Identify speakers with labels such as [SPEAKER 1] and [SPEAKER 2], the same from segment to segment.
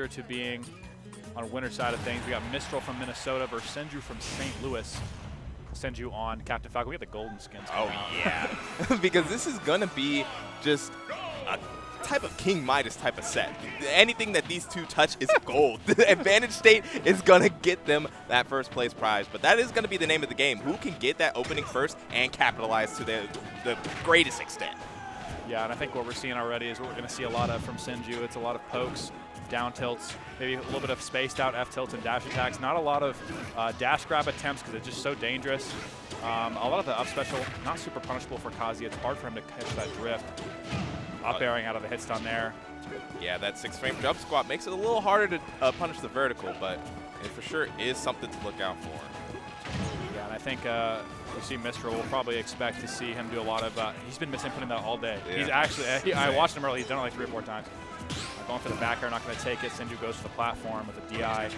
[SPEAKER 1] to being on the winner side of things. We got Mistral from Minnesota versus Senju from St. Louis. Senju on Captain Falcon. We got the golden skins.
[SPEAKER 2] Oh, yeah. Because this is going to be just a type of King Midas type of set. Anything that these two touch is gold. The Advantage State is going to get them that first place prize. But that is going to be the name of the game. Who can get that opening first and capitalize to the greatest extent?
[SPEAKER 1] Yeah, and I think what we're seeing already is what we're going to see a lot of from Senju. It's a lot of pokes, down tilts, maybe a little bit of spaced out F tilts and dash attacks. Not a lot of dash grab attempts because it's just so dangerous. A lot of the up special, not super punishable for Kazuya. It's hard for him to catch that drift. Up airing out of the hit stun there.
[SPEAKER 2] Yeah, that 6-frame jump squat makes it a little harder to punish the vertical, but it for sure is something to look out for.
[SPEAKER 1] Yeah, and I think you see Mistral, we'll probably expect to see him do a lot of, he's been misinputting that all day.
[SPEAKER 2] Yeah.
[SPEAKER 1] He's actually, I watched him early, he's done it like 3 or 4 times. Going for the back air, not going to take it. Senju goes to the platform with the DI.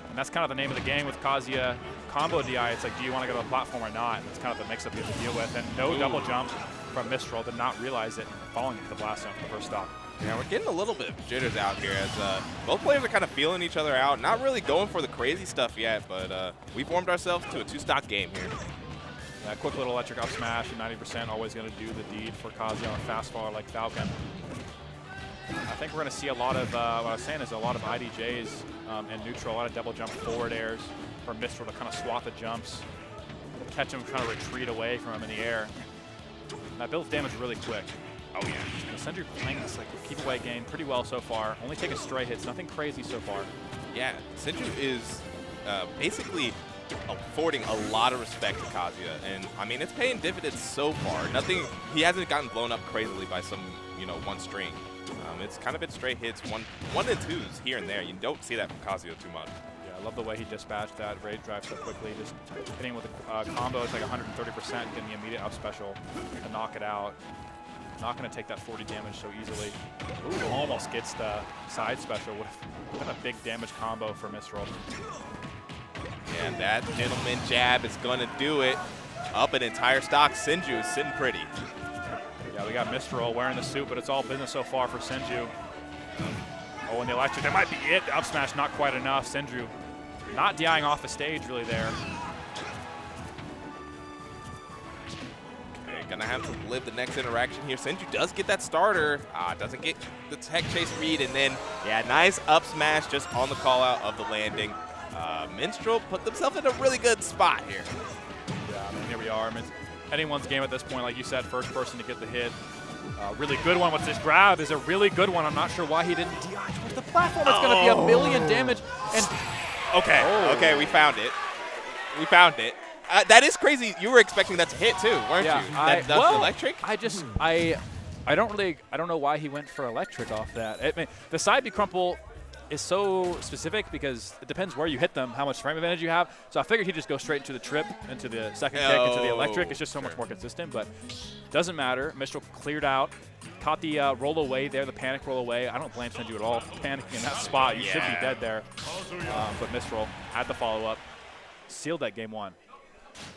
[SPEAKER 1] And that's kind of the name of the game with Kazuya. Combo DI, it's like, do you want to go to the platform or not? And that's kind of the mix-up you have to deal with. And no double jump from Mistral, did not realize it, falling into the blast zone for the first stop.
[SPEAKER 2] Yeah, we're getting a little bit of jitters out here as both players are kind of feeling each other out. Not really going for the crazy stuff yet, but we've warmed ourselves to a 2-stock game here.
[SPEAKER 1] That quick little electric up smash at 90%, always going to do the deed for Kazuya on a fast faller like Falcon. I think we're going to see a lot of, what I was saying is a lot of IDJs in neutral, a lot of double jump forward airs for Mistral to kind of swat the jumps, catch him trying to retreat away from him in the air. And that builds damage really quick.
[SPEAKER 2] Oh, yeah.
[SPEAKER 1] Senju playing this like keep away game pretty well so far. Only taking stray hits, nothing crazy so far.
[SPEAKER 2] Yeah, Senju is basically affording a lot of respect to Kazuya, and I mean it's paying dividends so far. Nothing, he hasn't gotten blown up crazily by some one string. It's kind of been straight hits, one and twos here and there. You don't see that from Kazuya too much.
[SPEAKER 1] Yeah, I love the way he dispatched that rage drive so quickly. Just hitting with a combo, it's like 130%, getting the immediate up special to knock it out. Not going to take that 40 damage so easily. Ooh, almost gets the side special with a big damage combo for Mistral.
[SPEAKER 2] And that gentleman jab is going to do it. Up an entire stock. Senju is sitting pretty.
[SPEAKER 1] Yeah, we got Mistral wearing the suit, but it's all business so far for Senju. Oh, and the electric, that might be it. The up smash, not quite enough. Senju not DIing off the stage really there.
[SPEAKER 2] Okay, gonna have to live the next interaction here. Senju does get that starter. Doesn't get the tech chase read, and then, yeah, nice up smash just on the call out of the landing. Mistral put themselves in a really good spot here.
[SPEAKER 1] Yeah, I mean, here we are. I mean, anyone's game at this point, like you said, first person to get the hit. Really good one with this grab is a really good one. I'm not sure why he didn't DI towards the platform. It's going to be a million damage. And
[SPEAKER 2] Okay, we found it. We found it. That is crazy. You were expecting that to hit too, weren't you? That's
[SPEAKER 1] well,
[SPEAKER 2] electric?
[SPEAKER 1] I don't know why he went for electric off that. I mean, the side B crumple is so specific because it depends where you hit them, how much frame advantage you have. So I figured he'd just go straight into the trip, into the second kick, into the electric. It's just so much more consistent, but doesn't matter. Mistral cleared out, caught the roll away there, the panic roll away. I don't blame Senju at all. Panicking in that spot, you should be dead there. But Mistral had the follow-up, sealed that game 1.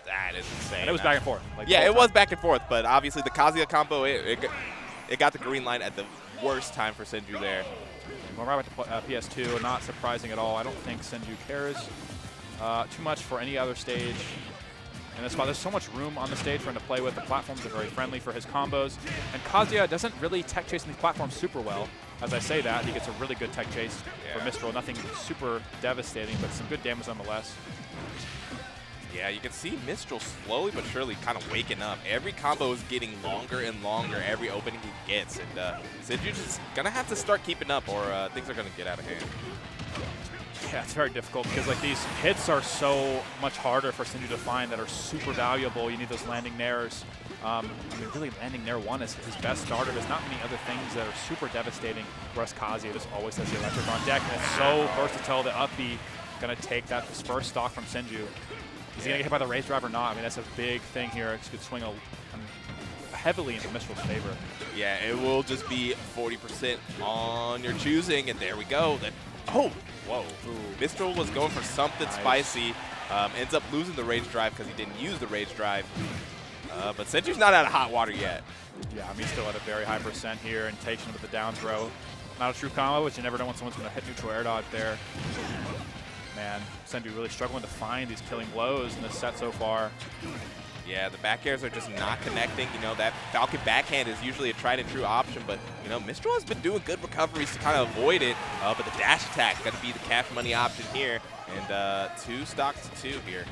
[SPEAKER 2] That is insane.
[SPEAKER 1] And it was back and forth. Like
[SPEAKER 2] yeah, it was back and forth, but obviously the Kazuya combo, it got the green line at the worst time for Senju there.
[SPEAKER 1] We're right back to PS2, not surprising at all. I don't think Senju cares too much for any other stage in this spot. There's so much room on the stage for him to play with. The platforms are very friendly for his combos. And Kazuya doesn't really tech chase in these platforms super well. As I say that, he gets a really good tech chase for Mistral. Nothing super devastating, but some good damage nonetheless.
[SPEAKER 2] Yeah, you can see Mistral slowly but surely kind of waking up. Every combo is getting longer and longer every opening he gets. And Senju's just going to have to start keeping up or things are going to get out of hand.
[SPEAKER 1] Yeah, it's very difficult because like these hits are so much harder for Senju to find that are super valuable. You need those landing nairs. I mean, really landing nair 1 is his best starter. There's not many other things that are super devastating, whereas Kazuya just always has the electric on deck. And it's so versatile. The up B going to take that first stock from Senju. Is he going to get hit by the raise drive or not? I mean, that's a big thing here. It could swing heavily into Mistral's favor.
[SPEAKER 2] Yeah, it will just be 40% on your choosing, and there we go. Oh, whoa. Ooh. Mistral was going for something spicy. Ends up losing the rage drive because he didn't use the rage drive. But Senju's not out of hot water yet.
[SPEAKER 1] Yeah, I mean, he's still at a very high percent here and takes him with the down throw. Not a true combo, but you never know when someone's going to hit neutral air dodge there. Man, Senju really struggling to find these killing blows in this set so far.
[SPEAKER 2] Yeah, the back airs are just not connecting. You know, that Falcon backhand is usually a tried and true option, but, you know, Mistral has been doing good recoveries to kind of avoid it. But the dash attack is going to be the cash money option here. And 2 stocks to 2 here.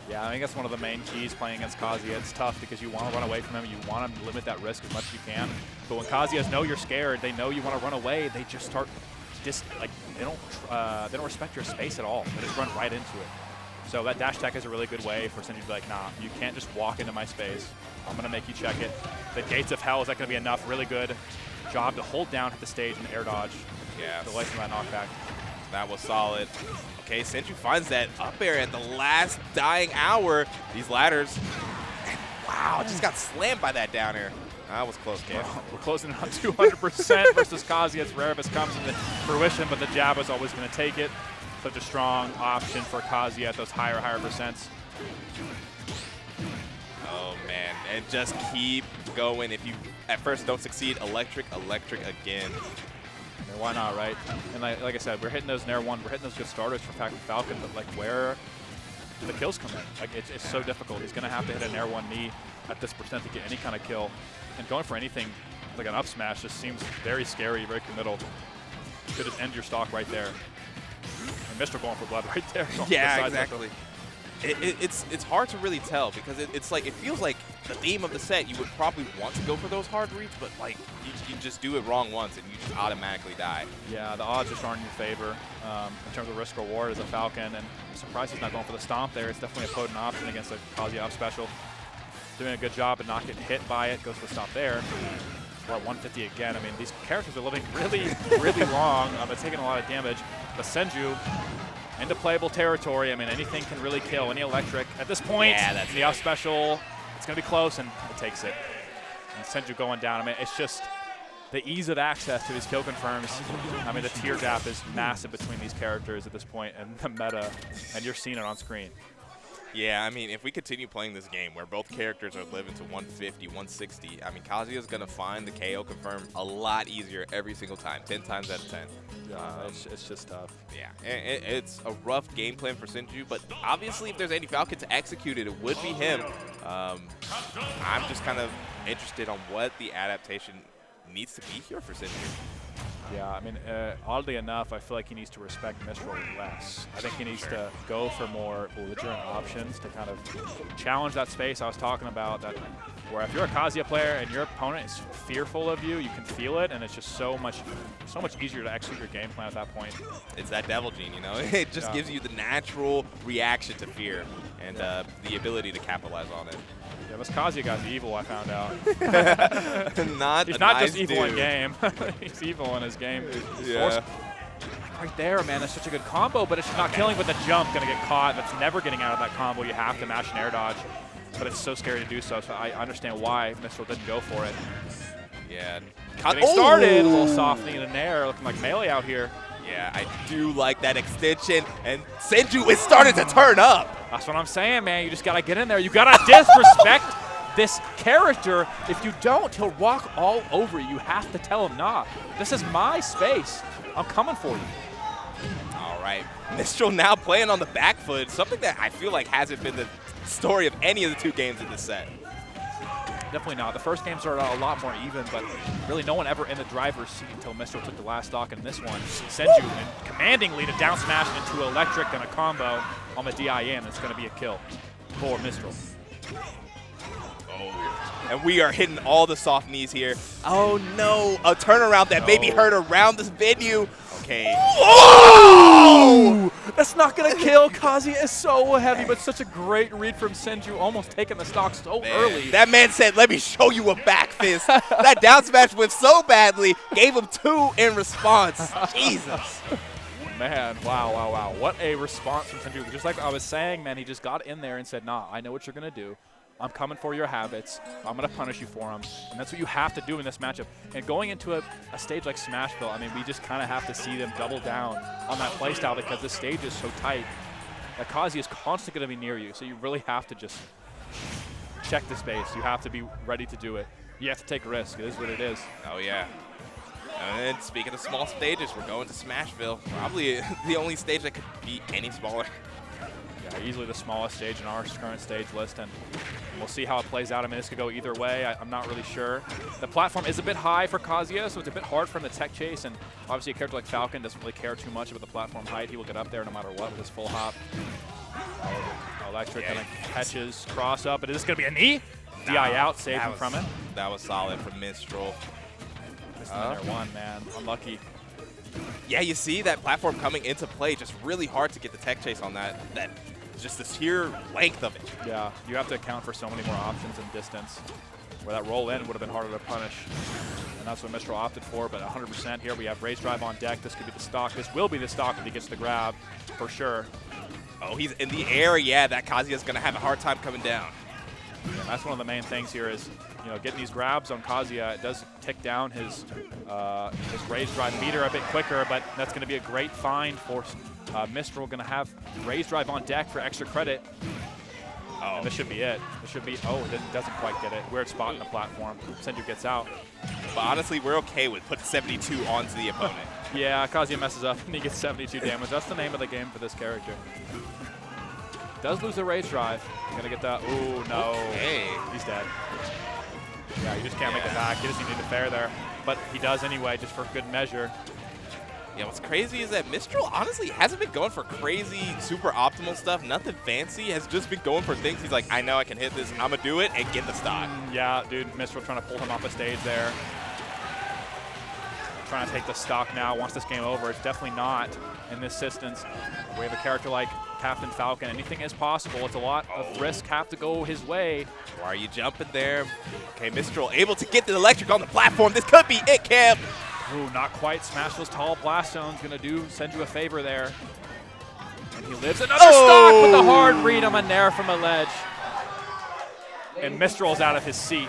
[SPEAKER 1] Yeah, I think that's one of the main keys playing against Kazuya. It's tough because you want to run away from him. You want him to limit that risk as much as you can. But when Kazuyas know you're scared, they know you want to run away, they just start they don't respect your space at all. They just run right into it. So that dash attack is a really good way for Senju to be like, nah, you can't just walk into my space. I'm going to make you check it. The Gates of Hell, is that going to be enough? Really good job to hold down, hit the stage, and air dodge.
[SPEAKER 2] Yeah.
[SPEAKER 1] Delay from that knockback.
[SPEAKER 2] That was solid. Okay, Senju finds that up air at the last dying hour. These ladders. And wow, just got slammed by that down air. That was close, Cam.
[SPEAKER 1] We're closing on 200% versus Kazuya. It's rare if it comes into fruition, but the jab is always going to take it. Such a strong option for Kazuya at those higher percents.
[SPEAKER 2] Oh, man. And just keep going. If you at first don't succeed, electric again.
[SPEAKER 1] I mean, why not, right? And like I said, we're hitting those Nair 1. We're hitting those good starters for Falcon, but like where do the kills come in? Like it's so difficult. He's going to have to hit a Nair 1 knee at this percent to get any kind of kill. And going for anything like an up smash just seems very scary, very committal. Could just end your stock right there. And Mistral going for blood right there.
[SPEAKER 2] Yeah, exactly. It's hard to really tell because it's like it feels like the theme of the set you would probably want to go for those hard reads, but like you just do it wrong once and you just automatically die.
[SPEAKER 1] Yeah, the odds just aren't in your favor in terms of risk reward as a Falcon, and I'm surprised he's not going for the stomp there. It's definitely a potent option against a Kazuya up special. Doing a good job and not getting hit by it. Goes for the stomp there. We're at 150 again. I mean, these characters are living really long. They're taking a lot of damage. But Senju into playable territory. I mean, anything can really kill. Any electric at this point.
[SPEAKER 2] Yeah, that's
[SPEAKER 1] the up special. It's going to be close, and it takes it. And Senju going down. I mean, it's just the ease of access to these kill confirms. I mean, the tier gap is massive between these characters at this point and the meta, and you're seeing it on screen.
[SPEAKER 2] Yeah, I mean, if we continue playing this game where both characters are living to 150, 160, I mean, Kazuya's going to find the KO confirm a lot easier every single time, 10 times out of 10.
[SPEAKER 1] Yeah, it's just tough.
[SPEAKER 2] Yeah, it's a rough game plan for Senju, but obviously if there's any Falcon to execute it, it would be him. I'm just kind of interested on what the adaptation needs to be here for Senju.
[SPEAKER 1] Yeah, I mean, oddly enough, I feel like he needs to respect Mistral less. I think he needs to go for more belligerent options to kind of challenge that space I was talking about, that where if you're a Kazuya player and your opponent is fearful of you, you can feel it, and it's just so much easier to execute your game plan at that point.
[SPEAKER 2] It's that devil gene, you know? It just gives you the natural reaction to fear and the ability to capitalize on it.
[SPEAKER 1] Yeah, this Kazuya guy's evil, I found out.
[SPEAKER 2] He's
[SPEAKER 1] not just evil in game. He's evil in his game.
[SPEAKER 2] Yeah.
[SPEAKER 1] Right there, man, that's such a good combo, but it's not killing with the jump. Going to get caught. That's never getting out of that combo. You have to mash an air dodge, but it's so scary to do so, so I understand why Mistral didn't go for it.
[SPEAKER 2] Yeah.
[SPEAKER 1] Getting started, a little soft knee in an air, looking like melee out here.
[SPEAKER 2] Yeah, I do like that extension, and Senju is starting to turn up.
[SPEAKER 1] That's what I'm saying, man. You just got to get in there. You got to disrespect this character. If you don't, he'll walk all over you. You have to tell him, nah, this is my space. I'm coming for you.
[SPEAKER 2] All right. Mistral now playing on the back foot, something that I feel like hasn't been the story of any of the 2 games in this set.
[SPEAKER 1] Definitely not. The first games are a lot more even, but really no one ever in the driver's seat until Mistral took the last stock in this one. Senju commandingly to down smash into electric and a combo on the DIN. It's going to be a kill for Mistral.
[SPEAKER 2] Oh, and we are hitting all the soft knees here. Oh no, a turnaround that may be heard around this venue. Okay.
[SPEAKER 1] Oh! That's not going to kill. Kazuya is so heavy, but such a great read from Senju, almost taking the stock so early.
[SPEAKER 2] That man said, let me show you a back fist. That down smash went so badly, gave him 2 in response. Jesus.
[SPEAKER 1] Man, wow. What a response from Senju. Just like I was saying, man, he just got in there and said, nah, I know what you're going to do. I'm coming for your habits. I'm going to punish you for them. And that's what you have to do in this matchup. And going into a stage like Smashville, I mean, we just kind of have to see them double down on that playstyle because this stage is so tight that Kazuya is constantly going to be near you. So you really have to just check the space. You have to be ready to do it. You have to take a risk. It is what it is.
[SPEAKER 2] Oh, yeah. And speaking of small stages, we're going to Smashville. Probably the only stage that could be any smaller.
[SPEAKER 1] Yeah, easily the smallest stage in our current stage list, and we'll see how it plays out. I mean, this could go either way. I'm not really sure. The platform is a bit high for Kazuya, so it's a bit hard for him to tech chase, and obviously a character like Falcon doesn't really care too much about the platform height. He will get up there no matter what with his full hop. Electric kind of catches, cross up, but is this going to be a knee? DI out, saved him from it.
[SPEAKER 2] That was solid from Mistral.
[SPEAKER 1] Missed him in there one, man. Unlucky.
[SPEAKER 2] Yeah, you see that platform coming into play, just really hard to get the tech chase on that. Just the sheer length of it.
[SPEAKER 1] Yeah, you have to account for so many more options and distance. Where that roll in would have been harder to punish. And that's what Mistral opted for, but 100% here. We have raise drive on deck. This could be the stock. This will be the stock if he gets the grab, for sure.
[SPEAKER 2] Oh, he's in the air. Yeah, that Kazuya's going to have a hard time coming down.
[SPEAKER 1] And that's one of the main things here is, getting these grabs on Kazuya. It does tick down his raise drive meter a bit quicker, but that's going to be a great find for Mistral. Going to have raise drive on deck for extra credit. Oh. And this should be it. This should be, it doesn't quite get it. Weird spot in the platform. Senju gets out.
[SPEAKER 2] But honestly, we're okay with putting 72 onto the opponent.
[SPEAKER 1] Yeah, Kazuya messes up and he gets 72 damage. That's the name of the game for this character. Does lose the raise drive. Gonna get that. Ooh, no.
[SPEAKER 2] Okay.
[SPEAKER 1] He's dead. Yeah, you just can't make it back. He doesn't need to fair there. But he does anyway, just for good measure.
[SPEAKER 2] Yeah, what's crazy is that Mistral honestly hasn't been going for crazy, super optimal stuff. Nothing fancy. Has just been going for things. He's like, I know I can hit this. I'm going to do it and get the stock.
[SPEAKER 1] Yeah, dude, Mistral trying to pull him off the stage there. Trying to take the stock now. Once this game over, it's definitely not in this instance. We have a character like Captain Falcon. Anything is possible. It's a lot of risk have to go his way.
[SPEAKER 2] Why are you jumping there? Okay, Mistral able to get the electric on the platform. This could be it, Cam.
[SPEAKER 1] Ooh, not quite. Smash those tall blast zones. Going to do Senju a favor there. And he lives another stock with a hard read on a nair from a ledge. And Mistral's out of his seat.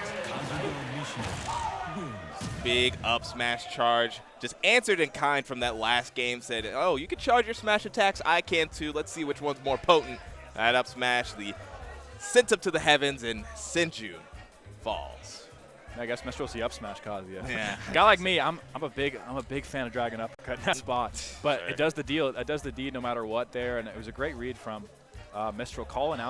[SPEAKER 2] Big up smash charge. Just answered in kind from that last game. Said, oh, you can charge your smash attacks. I can too. Let's see which one's more potent. That up smash, the sent up to the heavens, and Senju falls.
[SPEAKER 1] I guess Mistral's the up smash Kazuya.
[SPEAKER 2] Yeah.
[SPEAKER 1] A guy like me, I'm a big fan of Dragon Uppercut in that spot. But
[SPEAKER 2] Sure.
[SPEAKER 1] it does the deal. It does the deed no matter what there. And it was a great read from Mistral calling out